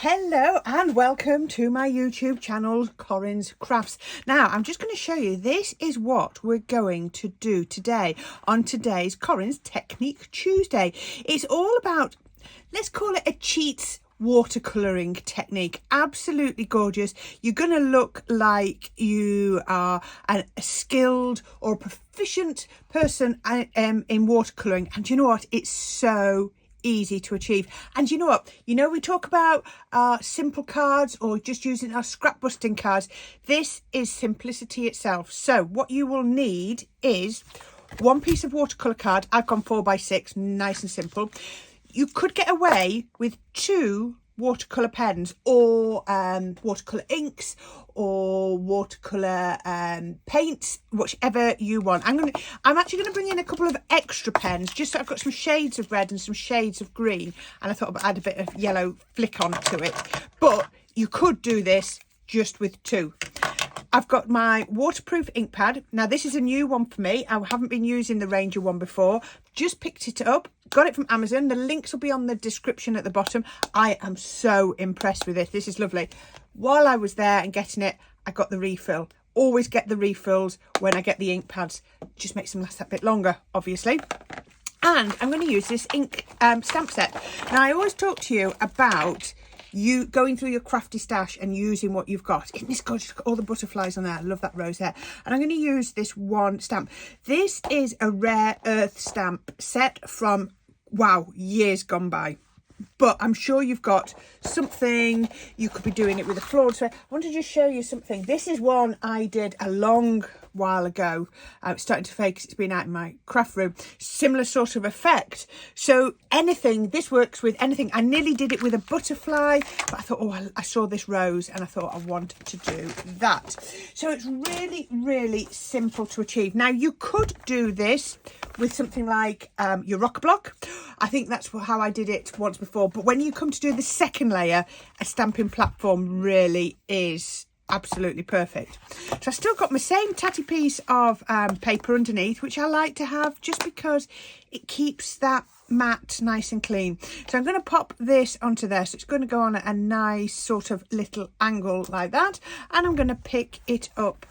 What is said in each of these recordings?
Hello and welcome to my YouTube channel, Corrine's Crafts. Now, I'm just going to show you, this is what we're going to do today on today's Corrine's Technique Tuesday. It's all about, let's call it a cheats watercolouring technique. Absolutely gorgeous. You're going to look like you are a skilled or proficient person in watercolouring. And you know what? It's so easy to achieve. And you know what, we talk about our simple cards or just using our scrap busting cards. This is simplicity itself. So what you will need is one piece of watercolour card. I've gone 4x6, nice and simple. You could get away with 2 watercolour pens or watercolour inks or watercolour paints, whichever you want. I'm actually going to bring in a couple of extra pens, just so I've got some shades of red and some shades of green, and I thought I'd add a bit of yellow flick on to it. But you could do this just with 2. I've got my waterproof ink pad. Now this is a new one for me. I haven't been using the Ranger one before. Just picked it up, got it from Amazon. The links will be on the description at the bottom. I am so impressed with this. This is lovely. While I was there and getting it, I got the refill. Always get the refills when I get the ink pads. Just makes them last that bit longer, obviously. And I'm going to use this ink stamp set. Now I always talk to you about you going through your crafty stash and using what you've got. Isn't this gorgeous? Got all the butterflies on there. I love that rose there. And I'm going to use this one stamp. This is a rare earth stamp set from, wow, years gone by. But I'm sure you've got something. You could be doing it with a floral tray. I want to just show you something. This is one I did a long while ago. It's starting to fade because it's been out in my craft room. Similar sort of effect. So anything, this works with anything. I nearly did it with a butterfly, but I thought, oh, I saw this rose and I thought I wanted to do that. So it's really, really simple to achieve. Now you could do this with something like your rocker block. I think that's how I did it once before. But when you come to do the second layer, a stamping platform really is absolutely perfect. So I still got my same tatty piece of paper underneath, which I like to have just because it keeps that mat nice and clean. So I'm going to pop this onto there. So it's going to go on at a nice sort of little angle like that. And I'm going to pick it up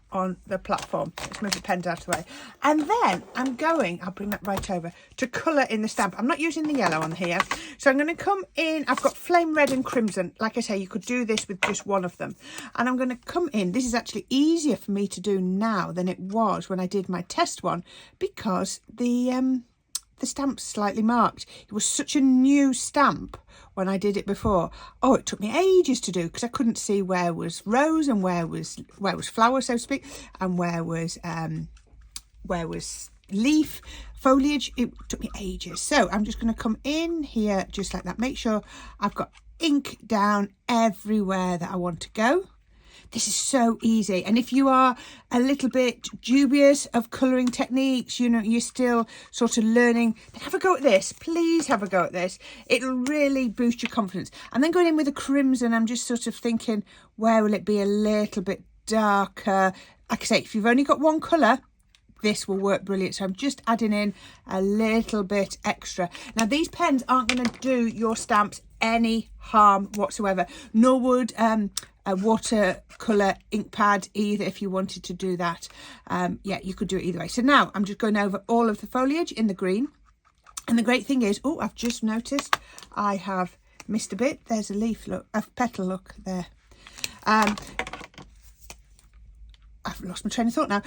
on the platform. Let's move the pens out of the way. And then I'll bring that right over to colour in the stamp. I'm not using the yellow on here. So I'm going to come in, I've got flame red and crimson. Like I say, you could do this with just one of them. And I'm going to come in, this is actually easier for me to do now than it was when I did my test one, because the stamp's slightly marked. It was such a new stamp when I did it before. Oh, it took me ages to do because I couldn't see where was rose and where was flower, so to speak, and where was leaf, foliage. It took me ages. So I'm just going to come in here just like that. Make sure I've got ink down everywhere that I want to go. This is so easy. And if you are a little bit dubious of colouring techniques, you're still sort of learning, then have a go at this. Please have a go at this. It'll really boost your confidence. And then going in with a crimson, I'm just sort of thinking, where will it be a little bit darker? Like I say, if you've only got one colour, this will work brilliant. So I'm just adding in a little bit extra. Now these pens aren't going to do your stamps any harm whatsoever, nor would a watercolour ink pad either, if you wanted to do that. Yeah, you could do it either way. So now I'm just going over all of the foliage in the green. And the great thing is, oh, I've just noticed I have missed a bit. There's a leaf, look, a petal, look there. I've lost my train of thought now.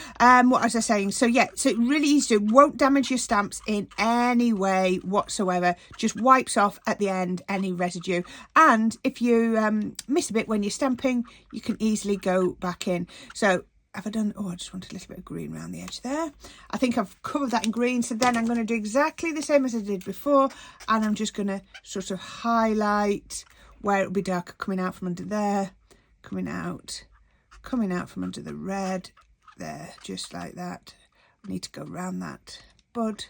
What was I saying? So yeah, so it really easy. It won't damage your stamps in any way whatsoever. Just wipes off at the end any residue. And if you miss a bit when you're stamping, you can easily go back in. So have I done, oh, I just want a little bit of green around the edge there. I think I've covered that in green. So then I'm going to do exactly the same as I did before. And I'm just going to sort of highlight where it'll be darker, coming out from under there, coming out from under the red there, just like that. I need to go around that bud.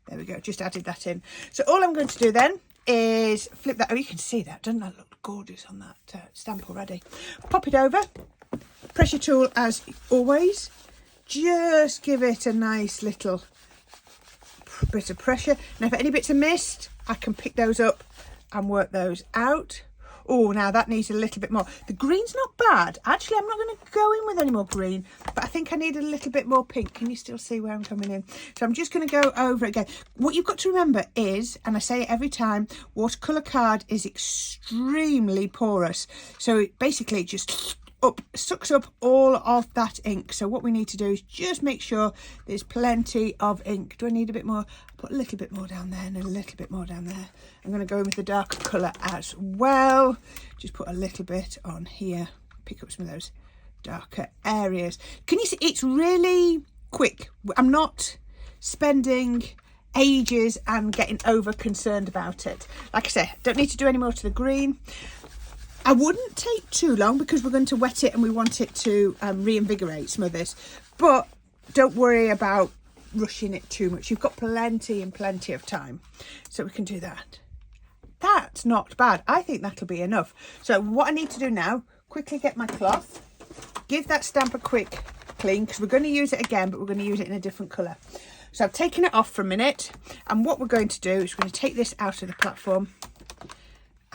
There we go, just added that in. So all I'm going to do then is flip that. Oh, you can see that, doesn't that look gorgeous on that stamp already? Pop it over, pressure tool as always. Just give it a nice little bit of pressure. Now if any bits are missed, I can pick those up and work those out. Oh, now that needs a little bit more. The green's not bad. Actually, I'm not going to go in with any more green, but I think I need a little bit more pink. Can you still see where I'm coming in? So I'm just going to go over it again. What you've got to remember is, and I say it every time, watercolour card is extremely porous. So it basically just sucks up all of that ink. So what we need to do is just make sure there's plenty of ink. Do I need a bit more? Put a little bit more down there and a little bit more down there. I'm going to go in with the darker colour as well. Just put a little bit on here, pick up some of those darker areas. Can you see it's really quick? I'm not spending ages and getting over concerned about it. Like I say, don't need to do any more to the green. I wouldn't take too long because we're going to wet it and we want it to reinvigorate some of this. But don't worry about rushing it too much. You've got plenty and plenty of time. So we can do that. That's not bad. I think that'll be enough. So what I need to do now, quickly get my cloth, give that stamp a quick clean because we're going to use it again, but we're going to use it in a different colour. So I've taken it off for a minute. And what we're going to do is we're going to take this out of the platform.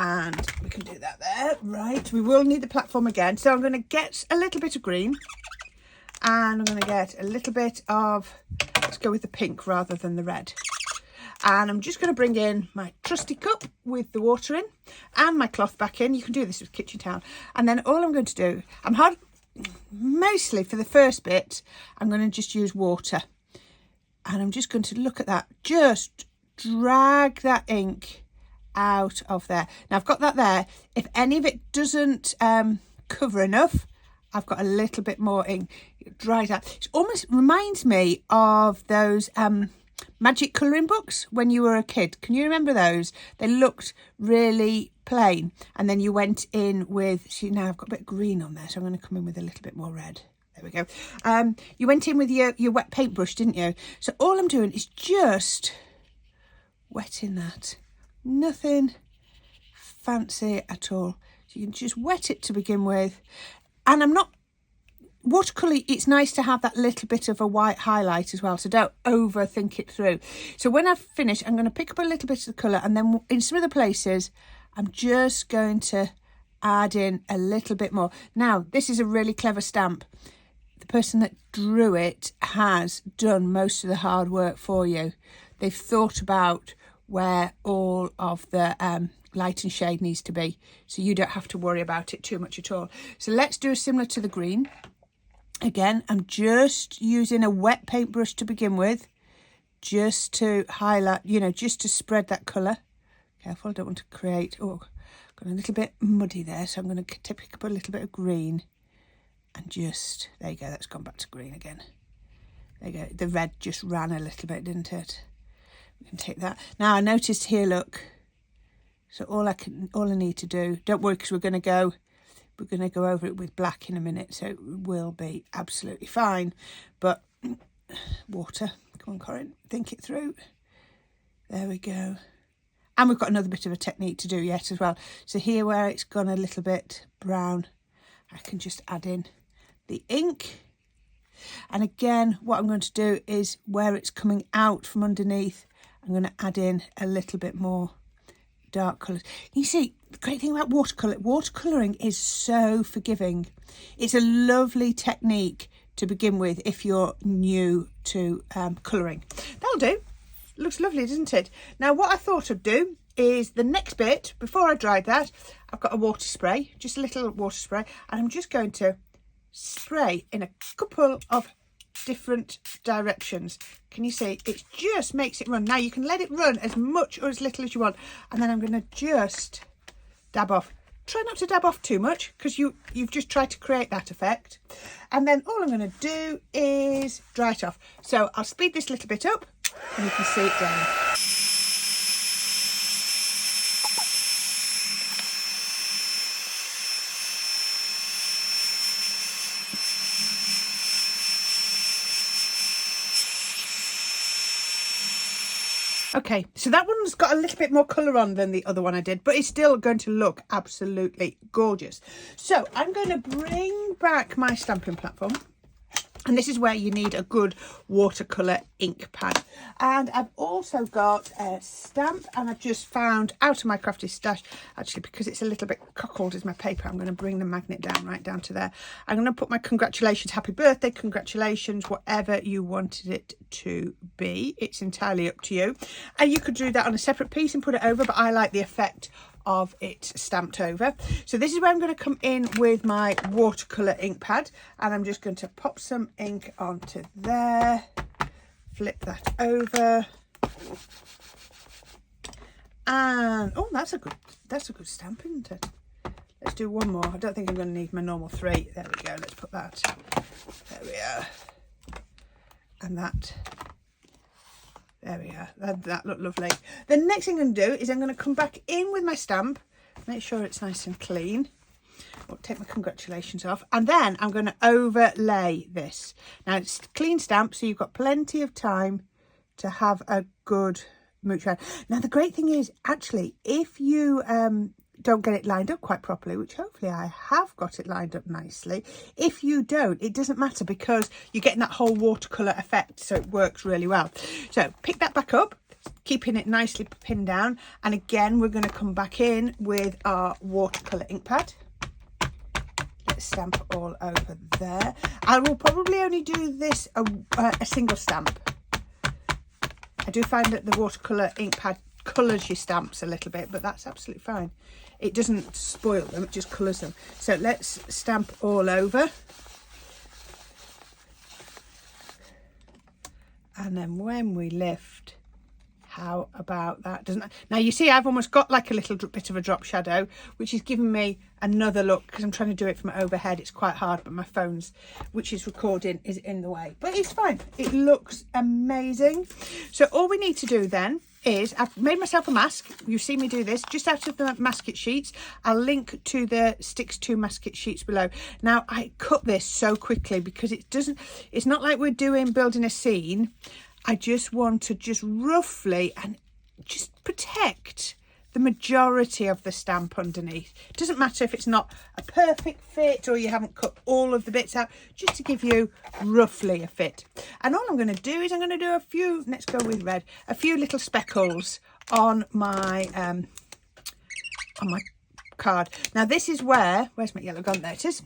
And we can do that there. Right, we will need the platform again. So I'm going to get a little bit of green. And I'm going to get a little bit of, let's go with the pink rather than the red. And I'm just going to bring in my trusty cup with the water in and my cloth back in. You can do this with kitchen towel. And then all I'm going to do, mostly for the first bit, I'm going to just use water. And I'm just going to look at that. Just drag that ink out of there. Now I've got that there. If any of it doesn't cover enough, I've got a little bit more ink. It dries out. It almost reminds me of those magic colouring books when you were a kid. Can you remember those? They looked really plain, and then you went in with, see, now I've got a bit of green on there, so I'm going to come in with a little bit more red. There we go. You went in with your wet paintbrush, didn't you? So all I'm doing is just wetting that. Nothing fancy at all. So you can just wet it to begin with. And I'm not, watercolour, it's nice to have that little bit of a white highlight as well, so don't overthink it through. So when I've finished, I'm going to pick up a little bit of the colour, and then in some of the places I'm just going to add in a little bit more. Now this is a really clever stamp. The person that drew it has done most of the hard work for you. They've thought about where all of the light and shade needs to be, so you don't have to worry about it too much at all. So let's do similar to the green. Again, I'm just using a wet paintbrush to begin with, just to highlight, you know, just to spread that colour. Careful, I don't want to create, oh, got a little bit muddy there, so I'm going to pick up a little bit of green and just, there you go, that's gone back to green again. There you go, the red just ran a little bit, didn't it? We can take that. Now I noticed here, look, so all I need to do, don't worry, because we're going to go over it with black in a minute, so it will be absolutely fine. But water, come on Corrine, think it through. There we go. And we've got another bit of a technique to do yet as well. So here where it's gone a little bit brown, I can just add in the ink. And again, what I'm going to do is where it's coming out from underneath, I'm going to add in a little bit more dark colours. You see, the great thing about watercolouring is so forgiving. It's a lovely technique to begin with if you're new to colouring. That'll do. Looks lovely, doesn't it? Now what I thought I'd do is the next bit, before I dried that, I've got a water spray, just a little water spray, and I'm just going to spray in a couple of different directions. Can you see? It just makes it run. Now you can let it run as much or as little as you want, and then I'm going to just dab off. Try not to dab off too much because you've just tried to create that effect. And then all I'm going to do is dry it off. So I'll speed this a little bit up and you can see it down. Okay, so that one's got a little bit more colour on than the other one I did, but it's still going to look absolutely gorgeous. So I'm going to bring back my stamping platform And this is where you need a good watercolour ink pad. And I've also got a stamp, and I've just found out of my crafty stash, actually because it's a little bit cockled is my paper, I'm going to bring the magnet down right down to there. I'm going to put my congratulations, happy birthday, congratulations, whatever you wanted it to be. It's entirely up to you. And you could do that on a separate piece and put it over, but I like the effect of it stamped over. So this is where I'm going to come in with my watercolour ink pad, and I'm just going to pop some ink onto there, flip that over, and oh, that's a good stamp, isn't it? Let's do one more. I don't think I'm going to need my normal 3. There we go. Let's put that. There we are. And that. There we are. That looked lovely. The next thing I'm going to do is I'm going to come back in with my stamp, make sure it's nice and clean. I'll take my congratulations off, and then I'm going to overlay this. Now it's clean stamp, so you've got plenty of time to have a good mooch around. Now the great thing is, actually, if you don't get it lined up quite properly, which hopefully I have got it lined up nicely, if you don't, it doesn't matter, because you're getting that whole watercolour effect, so it works really well. So pick that back up, keeping it nicely pinned down, and again we're going to come back in with our watercolour ink pad. Let's stamp all over there. I will probably only do this a single stamp. I do find that the watercolour ink pad colours your stamps a little bit, but that's absolutely fine. It doesn't spoil them, it just colours them. So let's stamp all over. And then when we lift, how about that? Doesn't it? Now you see I've almost got like a little bit of a drop shadow, which is giving me another look, because I'm trying to do it from overhead. It's quite hard, but my phone's, which is recording, is in the way, but it's fine. It looks amazing. So all we need to do then is, I've made myself a mask. You've seen me do this just out of the masket sheets. I'll link to the Sticks to masket sheets below. Now I cut this so quickly because it's not like we're building a scene. I just want to just roughly and just protect the majority of the stamp underneath. It doesn't matter if it's not a perfect fit or you haven't cut all of the bits out, just to give you roughly a fit. And all I'm going to do is I'm going to do a few, let's go with red, a few little speckles on my card. Now this is where's my yellow gone? There it is.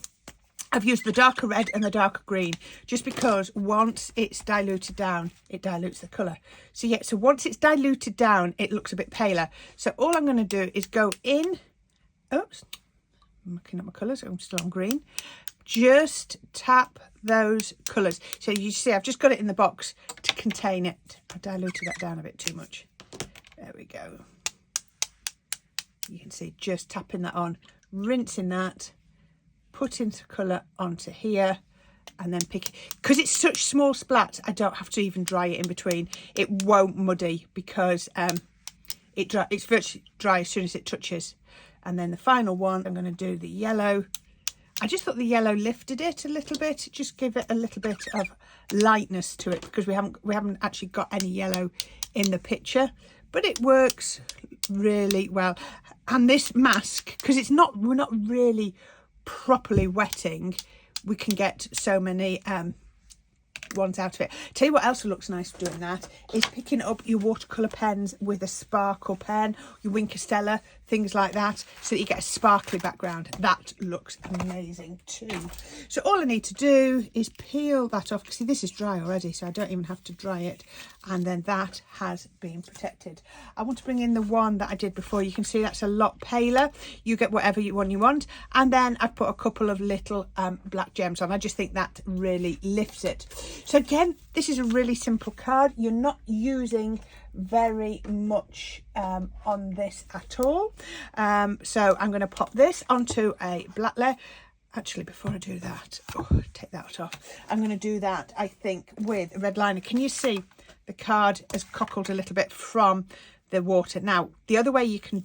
I've used the darker red and the darker green, just because once it's diluted down, it dilutes the colour. So yeah, so once it's diluted down, it looks a bit paler. So all I'm going to do is go in. Oops, I'm looking at my colours. I'm still on green. Just tap those colours. So you see, I've just got it in the box to contain it. I diluted that down a bit too much. There we go. You can see, just tapping that on, rinsing that, putting the colour onto here, and then pick it. Because it's such small splats, I don't have to even dry it in between. It won't muddy, because it's virtually dry as soon as it touches. And then the final one, I'm going to do the yellow. I just thought the yellow lifted it a little bit, just give it a little bit of lightness to it, because we haven't actually got any yellow in the picture, but it works really well. And this mask, because we're not really properly wetting, we can get so many ones out of it. Tell you what else looks nice doing that is picking up your watercolour pens with a sparkle pen, your Wink Stella, things like that, so that you get a sparkly background. That looks amazing too. So all I need to do is peel that off. See, this is dry already, so I don't even have to dry it, and then that has been protected. I want to bring in the one that I did before. You can see that's a lot paler. You get whatever one you want, and then I've put a couple of little black gems on. I just think that really lifts it. So again, this is a really simple card. You're not using very much on this at all. So I'm going to pop this onto a black layer. Actually, before I do that, take that off. I'm going to do that, I think, with a red liner. Can you see the card has cockled a little bit from the water? Now, the other way you can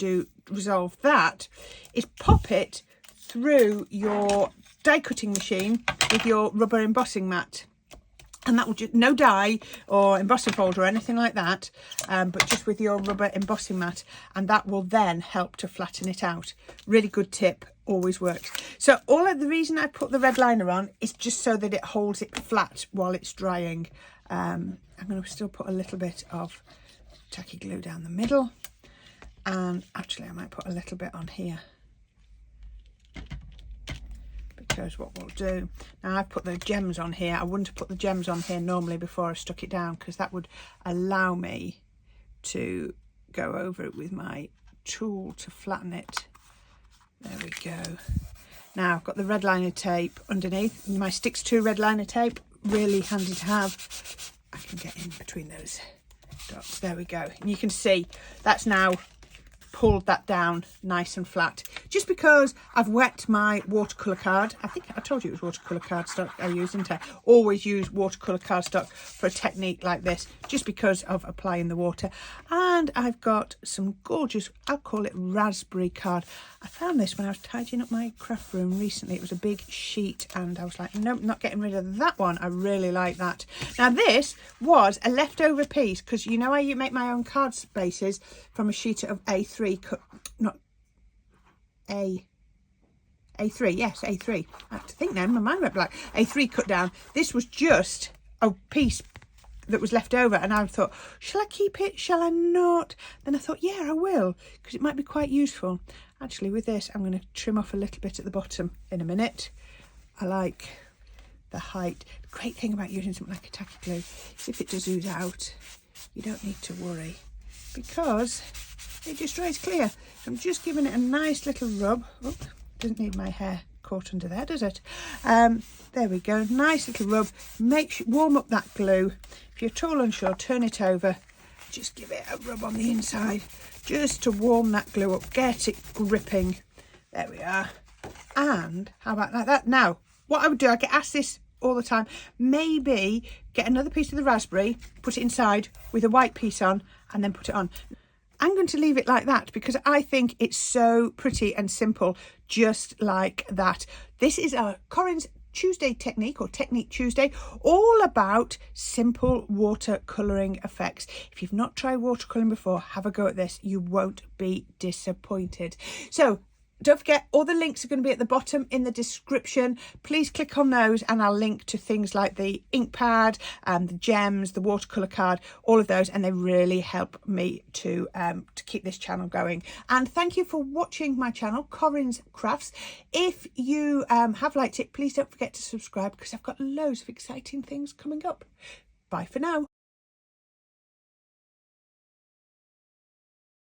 resolve that is pop it through your die cutting machine with your rubber embossing mat. And that will just, no dye or embossing folder or anything like that, but just with your rubber embossing mat, and that will then help to flatten it out. Really good tip always works. So all of the reason I put the red liner on is just so that it holds it flat while it's drying. I'm going to still put a little bit of tacky glue down the middle, and actually I might put a little bit on here, because what we'll do now, I've put the gems on here. I wouldn't have put the gems on here normally before I stuck it down, because that would allow me to go over it with my tool to flatten it. There we go. Now I've got the red liner tape underneath. My Sticks 2 red liner tape, really handy to have. I can get in between those dots. There we go. And you can see that's now pulled that down nice and flat, just because I've wet my watercolour card. I think I told you it was watercolour cardstock I used, didn't I? Always use watercolour cardstock for a technique like this, just because of applying the water. And I've got some gorgeous, I'll call it raspberry card. I found this when I was tidying up my craft room recently. It was a big sheet and I was like, nope, not getting rid of that one. I really like that. Now this was a leftover piece, because you know how you make my own card spaces from a sheet of A3 cut, not A3, yes, A3. I have to think now, my mind went blank. A3 cut down. This was just a piece that was left over, and I thought, shall I keep it, shall I not? Then I thought, yeah, I will, because it might be quite useful. Actually, with this, I'm going to trim off a little bit at the bottom in a minute. I like the height. The great thing about using something like a tacky glue is if it does ooze out, you don't need to worry, because it just dries clear. So I'm just giving it a nice little rub. Oh, doesn't need my hair caught under there, does it? There we go, nice little rub. Make sure, warm up that glue. If you're at all unsure, turn it over. Just give it a rub on the inside, just to warm that glue up, get it gripping. There we are. And how about like that? Now, what I would do, I get asked this all the time, maybe get another piece of the raspberry, put it inside with a white piece on, and then put it on. I'm going to leave it like that because I think it's so pretty and simple, just like that. This is our Corrine's Tuesday technique, or Technique Tuesday, all about simple watercolouring effects. If you've not tried watercolouring before, have a go at this. You won't be disappointed. So don't forget, all the links are going to be at the bottom in the description. Please click on those and I'll link to things like the ink pad and the gems, the watercolour card, all of those, and they really help me to keep this channel going. And thank you for watching my channel, Corrine's Crafts. If you have liked it, please don't forget to subscribe, because I've got loads of exciting things coming up. Bye for now.